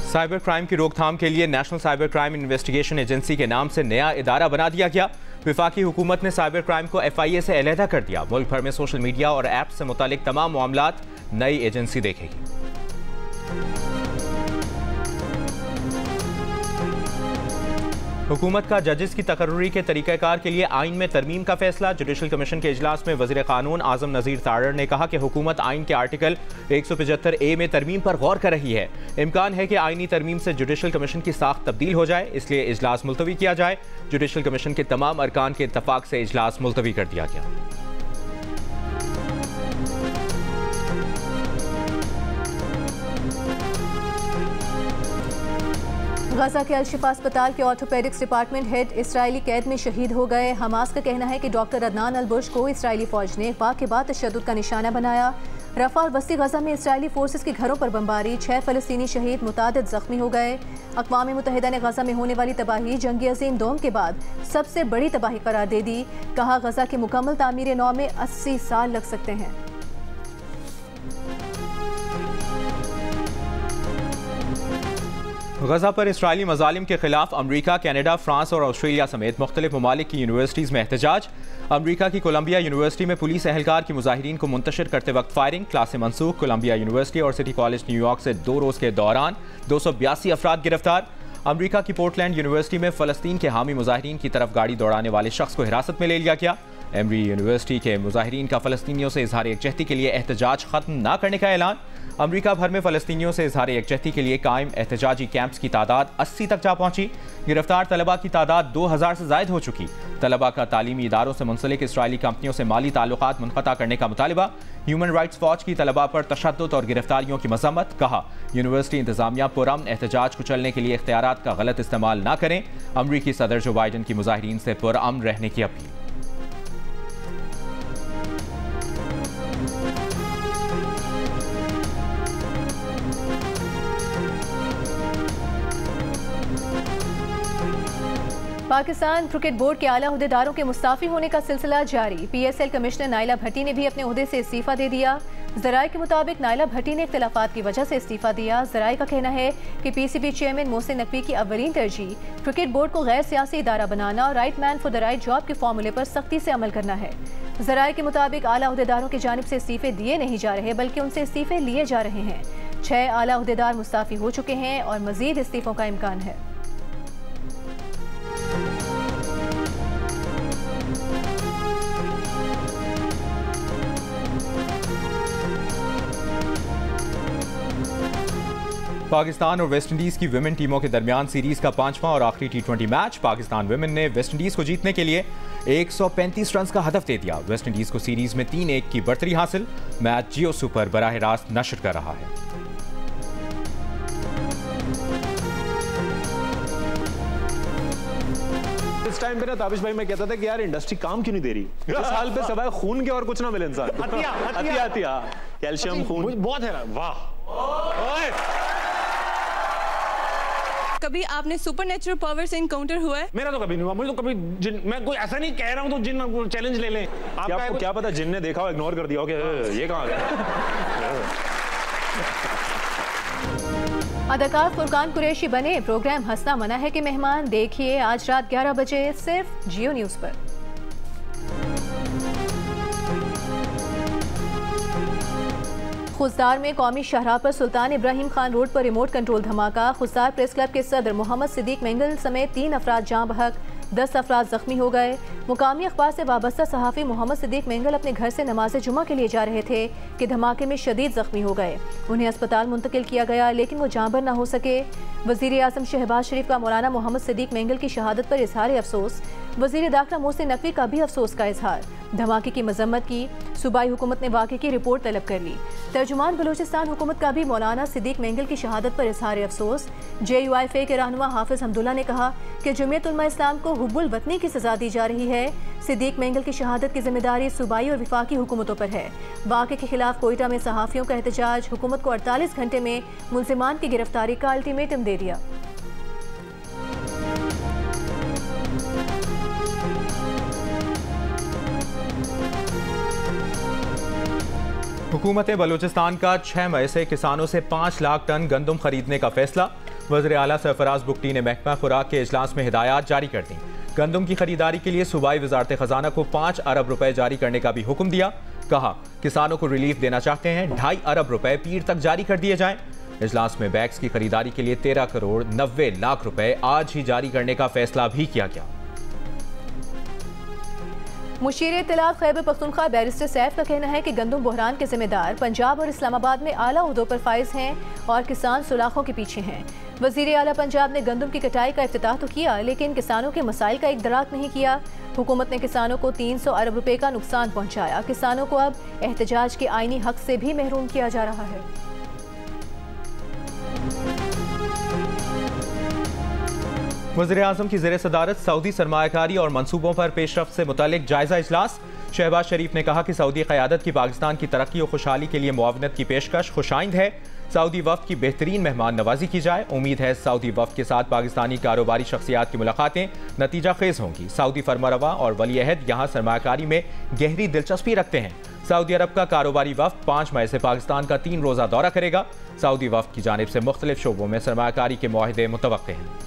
Cyber crime की रोकथाम के लिए national cyber crime investigation agency के नाम से नया इदारा बना दिया गया। वफाकी हुकूमत ने साइबर क्राइम को FIA से अलहदा कर दिया। मुल्क भर में सोशल मीडिया और ऐप से मुतालिक तमाम मामलात नई एजेंसी देखेगी। हुकूमत का जजेस की तकर्रुरी के तरीक़ाकार के लिए आइन में तरमीम का फैसला। जुडिशल कमीशन के इजलास में वज़ीर क़ानून आज़म नज़ीर तारड़ ने कहा कि हुकूमत आइन के आर्टिकल 175A में तरमीम पर गौर कर रही है। इम्कान है कि आइनी तरमीम से जुडिशल कमीशन की साख्त तब्दील हो जाए, इसलिए इजलास मुलतवी किया जाए। जुडिशल कमीशन के तमाम अरकान के इत्तफाक से इजलास मुलतवी कर दिया गया। गजा के अल-शिफा अस्पताल के ऑर्थोपेडिक्स डिपार्टमेंट हेड इसराइली कैद में शहीद हो गए। हमास का कहना है कि डॉक्टर अदनान अल-बुश को इसराइली फौज ने वाक़ के बाद तशद्दुद का निशाना बनाया। रफ़ा और वस्ती गजा में इसराइली फोर्सेस के घरों पर बमबारी, 6 फ़लस्तीनी शहीद, मुतादिद ज़ख्मी हो गए। अक़वाम मुत्तहिदा ने गजा में होने वाली तबाही जंग अज़ीम दोम के बाद सबसे बड़ी तबाही करार दे दी। कहा गजा की मुकम्मल तामीर नौ में 80 साल लग सकते हैं। गजा पर इसराइली मज़ालिम के खिलाफ अमरीका, कनाडा, फ्रांस और ऑस्ट्रेलिया समेत मुख्तलिफ ममालिक की यूनिवर्सिटीज़ में एहतजाज। अमरीका की कोलंबिया यूनिवर्सिटी में पुलिस एहलकार की मुजाहिरीन को मुंतशिर करते वक्त फायरिंग, क्लासें मनसूख। कोलंबिया यूनिवर्सिटी और सिटी कॉलेज न्यूयॉर्क से 2 रोज़ के दौरान 282 अफराद गिरफ्तार। अमरीका की पोर्टलैंड यूनिवर्सिटी में फ़लस्तीन के हामी मुजाहिरीन की तरफ गाड़ी दौड़ाने वाले शख्स को हिरासत में ले लिया गया। एमरी यूनिवर्सिटी के मुजाहिरीन का फ़लस्तीनियों से इजहार यकजहती के लिए एहतजाज ख़त्म न करने का ऐलान। अमरीका भर में फ़लस्तीनियों से इजहार यकजहती के लिए कायम एहतजाजी कैंप्स की तादाद 80 तक जा पहुंची। गिरफ्तार तलबा की तादाद 2000 से ज़ायद हो चुकी। तलबा का तालीमी इदारों से मुंसलिक इसराइली कंपनियों से माली ताल्लुकात मुनक़ता करने का मुतालिबा। ह्यूमन राइट्स वॉच की तलबा पर तशद्दुद और गिरफ्तारियों की मज़म्मत। कहा, यूनिवर्सिटी इंतज़ामिया पुरअमन एहतजाज कुचलने के लिए इख्तियारात का गलत इस्तेमाल न करें। अमरीकी सदर जो बाइडन की मुजाहिरीन से पुरअमन रहने की अपील। पाकिस्तान क्रिकेट बोर्ड के आला अहदेदारों के मुस्ताफ़ी होने का सिलसिला जारी। PSL कमिश्नर नाइला भट्टी ने भी अपने ओहदे से इस्तीफ़ा दे दिया। ज़राए के मुताबिक नाइला भट्टी ने इख्तिलाफ़ात की वजह से इस्तीफ़ा दिया। ज़राए का कहना है कि PCB चेयरमैन मोहसिन नकवी की अव्वलीन तरजीह क्रिकेट बोर्ड को गैर सियासी इदारा बनाना और right man for the right job के फॉर्मूले पर सख्ती से अमल करना है। ज़राए के मुताबिक आला अहदेदारों की जानिब से इस्तीफ़े दिए नहीं जा रहे, बल्कि उनसे इस्तीफ़े लिए जा रहे हैं। 6 आला अहदेदार मुस्ताफ़ी हो चुके हैं और मज़ीद इस्तीफ़ों का इम्कान है। पाकिस्तान और वेस्टइंडीज़ की विमेन टीमों के दरमियान सीरीज़ का 5वां और आखिरी T20 मैच। पाकिस्तान विमेन ने वेस्टइंडीज़ को जीतने के लिए 135 रन का हदफ दे दिया। वेस्टइंडीज़ को सीरीज़ में 3-1 की बढ़तरी हासिल। मैच जियो सुपर बराह रास्त नशर कर रहा है। इस टाइम पे ना ताबिश भाई मैं कहता था कि यार इंडस्ट्री काम क्यों नहीं दे रही। इस हाल पे सवाए खून के और कुछ ना मिले इंसान। हतिया कैल्शियम खून बहुत है। वाह, कभी आपने सुपरनेचुरल पावर से इनकाउंटर हुआ है? मेरा तो कभी नहीं हुआ। मुझे तो कभी जिन, मैं कोई ऐसा नहीं कह रहा हूँ तो जिन चैलेंज ले लें। आपको क्या पता जिन ने देखा हो इग्नोर कर दिया हो कि ये कहाँ गया। अदाकार फुरकान कुरैशी बने। प्रोग्राम हंसना मना है कि मेहमान देखिए आज रात 11 बजे सिर्फ जियो न्यूज़ पर। खुजदार में कौमी शाहराह पर सुल्तान इब्राहिम खान रोड पर रिमोट कंट्रोल धमाका। खुजदार प्रेस क्लब के सदर मोहम्मद सिद्दीक मेंगल समेत 3 अफराद जाँ बहक, 10 अफराद जख्मी हो गए। मुकामी अखबार से वाबस्ता सहाफ़ी मोहम्मद सिद्दीक मेंगल अपने घर से नमाज जुमा के लिए जा रहे थे कि धमाके में शदीद जख्मी हो गए। उन्हें अस्पताल मुंतकिल किया गया, लेकिन वो जाँबर न हो सके। वज़ीर आज़म शहबाज शरीफ का मौलाना मोहम्मद सिद्दीक मेंगल की शहादत पर इजहार अफसोस। वज़ीर दाखिला मोहसिन नकवी का भी अफसोस का इजहार। धमाके की मजम्मत की। सूबाई हुकूमत ने वाक़े की रिपोर्ट तलब कर ली। तर्जुमान बलूचिस्तान हुकूमत का भी मौलाना सिद्दीक मेंगल की शहादत पर इजहार अफसोस। JUIFA के रहनुमा हाफिज हमदुल्ला ने कहा कि जमीयत उलमा इस्लाम को हुब्बुल वतनी की सजा दी जा रही है। सिद्दीक मेंगल की शहादत की जिम्मेदारी सूबाई और विफाकी हुकूमतों पर है। वाक़े के खिलाफ कोयटा में सहाफ़ियों का एहतजाज। हुकूमत को 48 घंटे में मुल्ज़िमान की गिरफ्तारी का अल्टीमेटम दे दिया। हुकूमत बलूचिस्तान का 6 मई से किसानों से 5 लाख टन गंदम खरीदने का फैसला। वज़ीर आला सरफराज बुगटी ने महकमा खुराक के इजलास में हिदायत जारी कर दी। गंदम की खरीदारी के लिए सूबाई वजारत खजाना को 5 अरब रुपए जारी करने का भी हुक्म दिया। कहा किसानों को रिलीफ देना चाहते हैं, 2.5 अरब रुपए पीर तक जारी कर दिए जाएं। इजलास में बैग्स की खरीदारी के लिए 13 करोड़ 90 लाख रुपए आज ही जारी करने का फैसला भी किया गया। मुशीर इत्तलाफ खैबर पख्तूनख्वा बैरिस्टर सैफ का कहना है कि गंदम बहरान के जिम्मेदार पंजाब और इस्लामाबाद में आला उहदों पर फाइज हैं और किसान सुलाखों के पीछे हैं। वजीर आला पंजाब ने गंदम की कटाई का इफ्तिताह तो किया, लेकिन किसानों के मसाइल का इकदराक नहीं किया। हुकूमत ने किसानों को 300 अरब रुपए का नुकसान पहुंचाया। किसानों को अब एहतजाज के आईनी हक से भी महरूम किया जा रहा है। वज़ीर आज़म की ज़ेरे सदारत सऊदी सरमायाकारी और मनसूबों पर पेशरफ्त से मुतालिक जायजा इजलास। शहबाज शरीफ ने कहा कि सऊदी क़यादत की पाकिस्तान की तरक्की और खुशहाली के लिए मुआवनत की पेशकश खुशाइंद है। सऊदी वफ़द की बेहतरीन मेहमान नवाजी की जाए। उम्मीद है सऊदी वफ़द के साथ पाकिस्तानी कारोबारी शख्सियात की मुलाकातें नतीजा खेज होंगी। सऊदी फरमारवा और वली अहद यहाँ सरमायाकारी में गहरी दिलचस्पी रखते हैं। सऊदी अरब का कारोबारी वफ़द 5 मई से पाकिस्तान का 3 रोज़ा दौरा करेगा। सऊदी वफ़द की जानिब से मुख्तलिफ शोबों में सरमायाकारी के मुआहदे मुतवक्के हैं।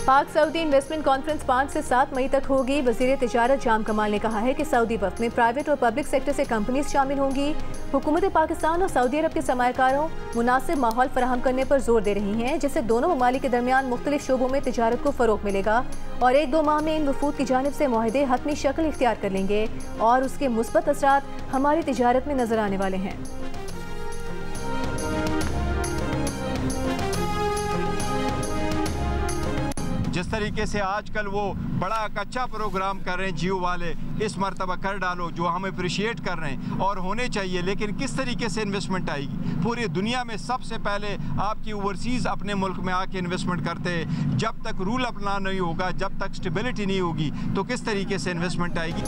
पाक सऊदी इन्वेस्टमेंट कॉन्फ्रेंस 5 से 7 मई तक होगी। वज़ीर तिजारत जाम कमाल ने कहा है कि सऊदी वफ़द में प्राइवेट और पब्लिक सेक्टर से कंपनीज शामिल होंगी। हुकूमत पाकिस्तान और सऊदी अरब के सरमायाकारों मुनासिब माहौल फराहम करने पर जोर दे रही हैं, जिससे दोनों ममालिक के दरमियान मुख्तलिफ शोबों में तिजारत को फ़रोग मिलेगा और 1-2 माह में इन वफूद की जानिब से मुआहदे हतमी शक्ल इख्तियार कर लेंगे और उसके मुस्बत असरात हमारी तिजारत में नजर आने वाले हैं। जिस तरीके से आजकल वो बड़ा कच्चा प्रोग्राम कर रहे हैं जियो वाले, इस मरतबा कर डालो, जो हम अप्रिशिएट कर रहे हैं और होने चाहिए, लेकिन किस तरीके से इन्वेस्टमेंट आएगी? पूरी दुनिया में सबसे पहले आपकी ओवरसीज़ अपने मुल्क में आके इन्वेस्टमेंट करते हैं। जब तक रूल अपना नहीं होगा, जब तक स्टेबिलिटी नहीं होगी, तो किस तरीके से इन्वेस्टमेंट आएगी?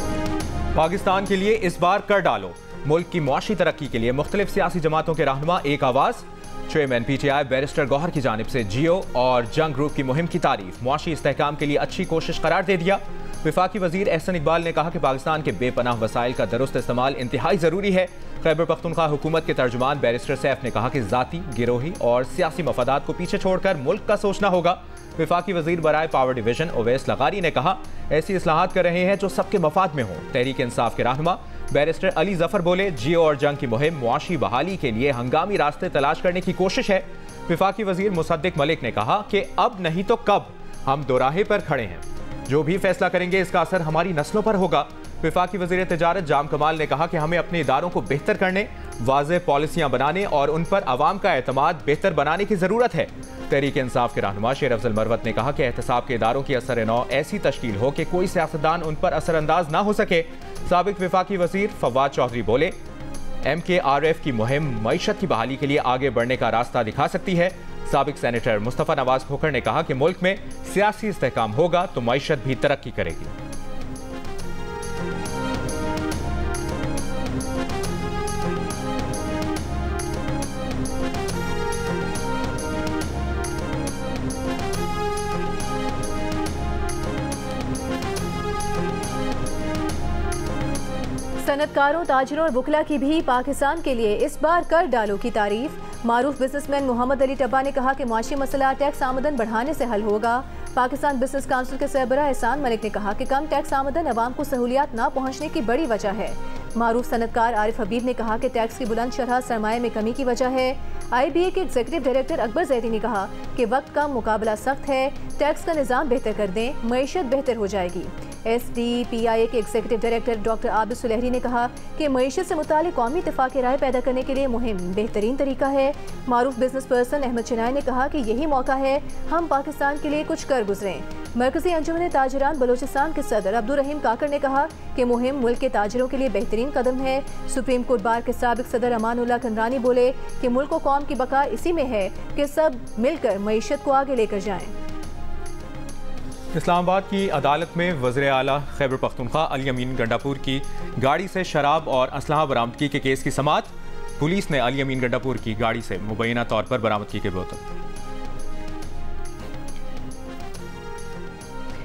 पाकिस्तान के लिए इस बार कर डालो। मुल्क की मुआशी तरक्की के लिए मुख्तलिफ सियासी जमातों के रहनुमा एक आवाज़। चेयरमैन PTI बैरिस्टर गौहर की जानिब से जियो और जंग ग्रुप की मुहिम की तारीफ मुआशी इस्तेहकाम के लिए अच्छी कोशिश करार दे दिया। वफाकी वजीर एहसन इकबाल ने कहा कि पाकिस्तान के बेपनाह वसाइल का दुरुस्त इस्तेमाल इंतहाई ज़रूरी है। खैबर पख्तूनख्वा हुकूमत के तर्जुमान बैरिस्टर सैफ ने कहा कि ज़ाती, गिरोही और सियासी मफादात को पीछे छोड़कर मुल्क का सोचना होगा। वफाकी वजीर बराए पावर डिवीजन ओवैस लगारी ने कहा ऐसी इस्लाहात कर रहे हैं जो सबके मफाद में हों। तहरीक इंसाफ के रहनुमा बैरिस्टर अली जफर बोले जियो और जंग की मुहिम मुआशी बहाली के लिए हंगामी रास्ते तलाश करने की कोशिश है। वफाकी वजीर मुसद्दिक मलिक ने कहा कि अब नहीं तो कब हम दोराहे पर खड़े हैं। जो भी फैसला करेंगे इसका असर हमारी नस्लों पर होगा। वफाकी वजीर तिजारत जाम कमाल ने कहा कि हमें अपने इदारों को बेहतर करने, वाज़ेह पॉलिसियाँ बनाने और उन पर आवाम का एतमाद बेहतर बनाने की ज़रूरत है। तहरीक इंसाफ के रहनुमा शेर अफजल मरवत ने कहा कि एहतसाब के इदारों की असर नौ ऐसी तश्कील हो कि कोई सियासतदान उन पर असरअंदाज ना हो सके। साबिक वफाकी वजीर फवाद चौधरी बोले MKRF की मुहिम मईशत की बहाली के लिए आगे बढ़ने का रास्ता दिखा सकती है। साबिक सेनेटर मुस्तफ़ा नवाज खोखर ने कहा कि मुल्क में सियासी इस्तेहकाम होगा तो मईशत भी तरक्की करेगी। सनतकारों, ताजिरों और वकला की भी पाकिस्तान के लिए इस बार कर डालो की तारीफ। मारूफ बिजनेसमैन मोहम्मद अली टब्बा ने कहा कि मुआशी मसला टैक्स आमदन बढ़ाने से हल होगा। पाकिस्तान बिजनेस काउंसिल के सरबराह एहसान मलिक ने कहा कि कम टैक्स आमदन अवाम को सहूलियात ना पहुँचने की बड़ी वजह है। मारूफ सनतकार आरिफ हबीब ने कहा कि टैक्स की बुलंद शरह सरमाए में कमी की वजह है। IBA के एग्जीक्यूटिव डायरेक्टर अकबर जैदी ने कहा कि वक्त का मुकाबला सख्त है, टैक्स का निज़ाम बेहतर कर दें, मईशत बेहतर हो जाएगी। SDPIA के executive director doctor Abid Sulehri ने कहा कि मईशत से मुतालिक कौमी इत्तेफाक राय पैदा करने के लिए मुहिम बेहतरीन तरीका है। मारूफ बिजनेस पर्सन अहमद चिनाई ने कहा कि यही मौका है हम पाकिस्तान के लिए कुछ कर गुजरें। मरकजी अंजुमन ताजिरान बलोचिस्तान के सदर अब्दुल रहीम काकर ने कहा कि मुहिम मुल्क के ताजिरों के लिए बेहतरीन कदम है। सुप्रीम कोर्ट बार के साबिक सदर अमानुल्लाह कंदरानी बोले कि मुल्क को कौम की बका इसी में है कि सब मिलकर मईशत को आगे लेकर जाएं। इस्लामाबाद की अदालत में वज़ीर आला खैबर पख्तूनख्वा अली अमीन गंडापुर की गाड़ी से शराब और असलहा बरामदगी के केस की समाअत। पुलिस ने अली अमीन गंडापुर की गाड़ी से मुबैना तौर पर बरामदगी की बोतल।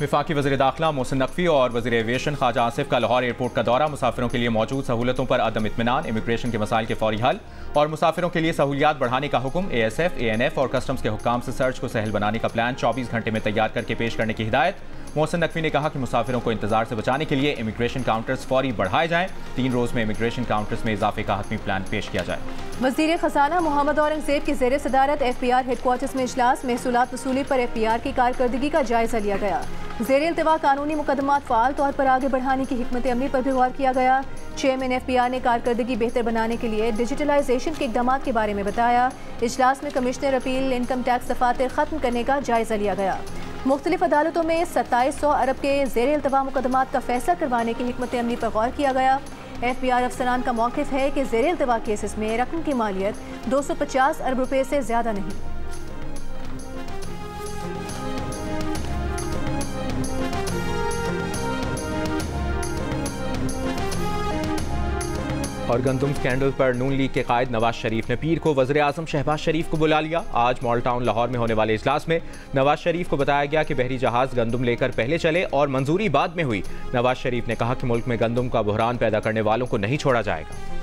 वफाकी वज़ीर दाखिला मोहसिन नकवी और वज़ीर एविएशन ख्वाजा आसिफ का लाहौर एयरपोर्ट का दौरा। मुसाफिरों के लिए मौजूद सहूलतों पर अदम इत्मीनान, इमिग्रेशन के मसाइल के फौरी हल और मुसाफिरों के लिए सहूलियात बढ़ाने का हुक्म। ASF, ANF और कस्टम्स के हुक्काम से सर्च को सहल बनाने का प्लान 24 घंटे में तैयार करके पेश करने की हिदायत। मोहसिन नकवी ने कहा कि मुसाफिरों को इंतजार से बचाने के लिए इमिग्रेशन काउंटर्स फौरी बढ़ाए जाएं। 3 रोज में इमिग्रेशन काउंटर्स में इजाफे का हतमी प्लान पेश किया जाए। वज़ीर ख़ज़ाना मोहम्मद औरंगज़ेब की ज़ेर सदारत FPR हेडक्वार्टर्स में इजलास। महसूलात वसूली पर FPR की कारकर्दगी का जायजा लिया गया। ज़ेर इल्तिवा कानूनी मुकदमात फ़ाल तौर पर आगे बढ़ाने की हिकमत अमली पर भी गौर किया गया। चेयरमैन FPR ने कारकर्दगी बेहतर बनाने के लिए डिजिटलाइजेशन के इक़दाम के बारे में बताया। इजलास में कमिश्नर अपील, इनकम टैक्स दफातर ख़त्म करने का जायजा लिया गया। मुख्तलिफ अदालतों में 2700 अरब के ज़ेर इल्तिवा मुकदमात का फैसला करवाने की हिकमत अमली पर गौर किया गया। FPR अफसरान का मौक़िफ़ है कि ज़ेर इल्तिवा केसेस में रकम की मालियत 250 अरब रुपये से ज़्यादा नहीं। और गंदम स्कैंडल पर नून लीग के कायद नवाज शरीफ ने पीर को वज़ीर आज़म शहबाज शरीफ को बुला लिया। आज मॉल टाउन लाहौर में होने वाले इजलास में नवाज शरीफ को बताया गया कि बहरी जहाज गंदम लेकर पहले चले और मंजूरी बाद में हुई। नवाज शरीफ ने कहा कि मुल्क में गंदम का बहरान पैदा करने वालों को नहीं छोड़ा जाएगा।